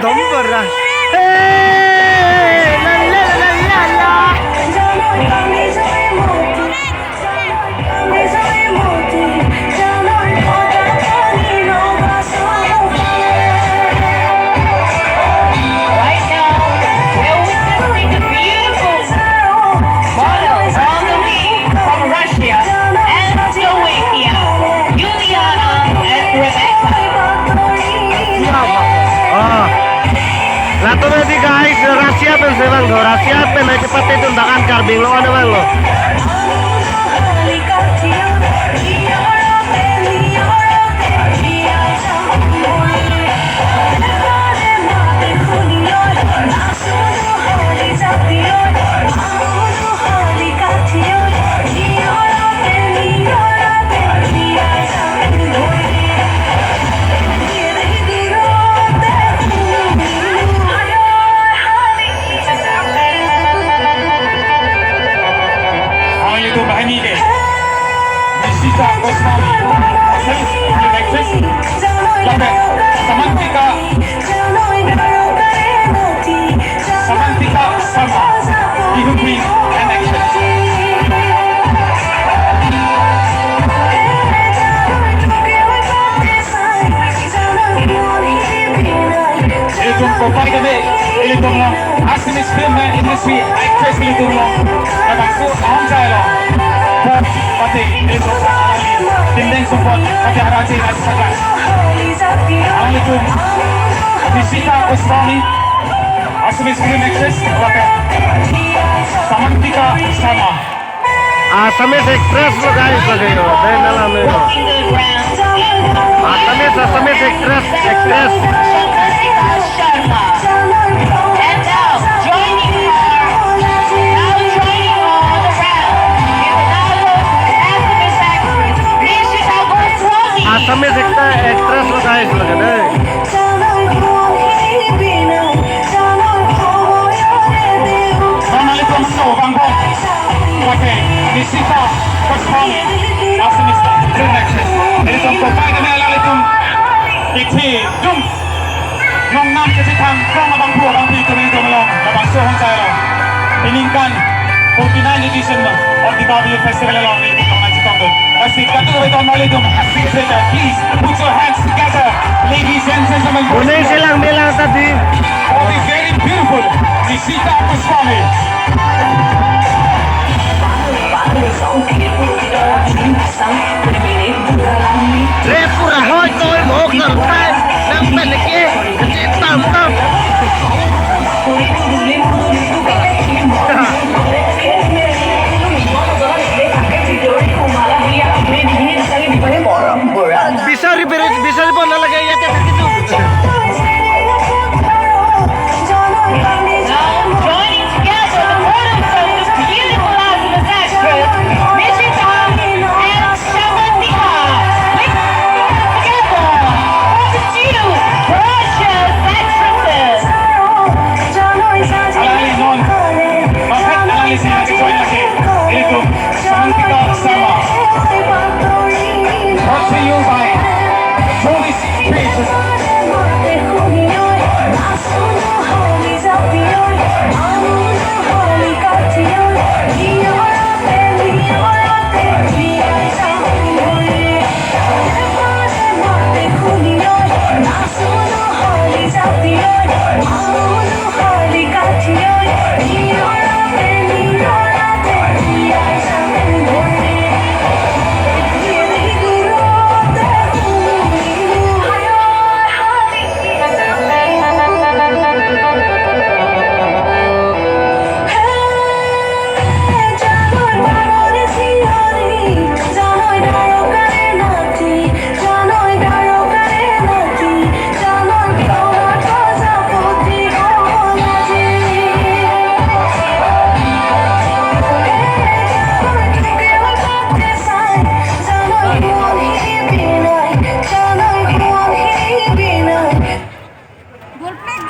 덤벼라. 헤이 랄랄랄랄라. Nah tuh nanti guys, rahasia apa sih bang? Rahasia apa? Nah cepat itu undangan karbi lo ada bang lo. Ini tolong asimis film industri actress ini tolong dapat suam saya loh pati ini tolong dinding support pati haraji nasi saja awal itu Nisita Goswami asimis film actress pakai Samantika sama Asamis Express lo guys lagi yo, deh dalam yo. Asamis Express. Asamis Express lo guys lagi deh. Assalamualaikum bangkong. Oke, Nisita Goswami Asamis film actress. Ini contoh baik ini alaikum. Ikti jum. Nong nam ke sitang kong abang pua abang pi kami itu melong abang sohong saya lo. Iningkan 49 edition of the Barbie Festival along with the Kong Sitong. Asik katu Assalamualaikum. Asik saja. Please put your hands together, ladies and gentlemen. Bunyi silang bilang tadi. Oh, the very beautiful Nisita Goswami. Repura hoy tôi một gần tay đang bên này kia chỉ tầm tầm. Bisa repair lagi ya gitu. Samantika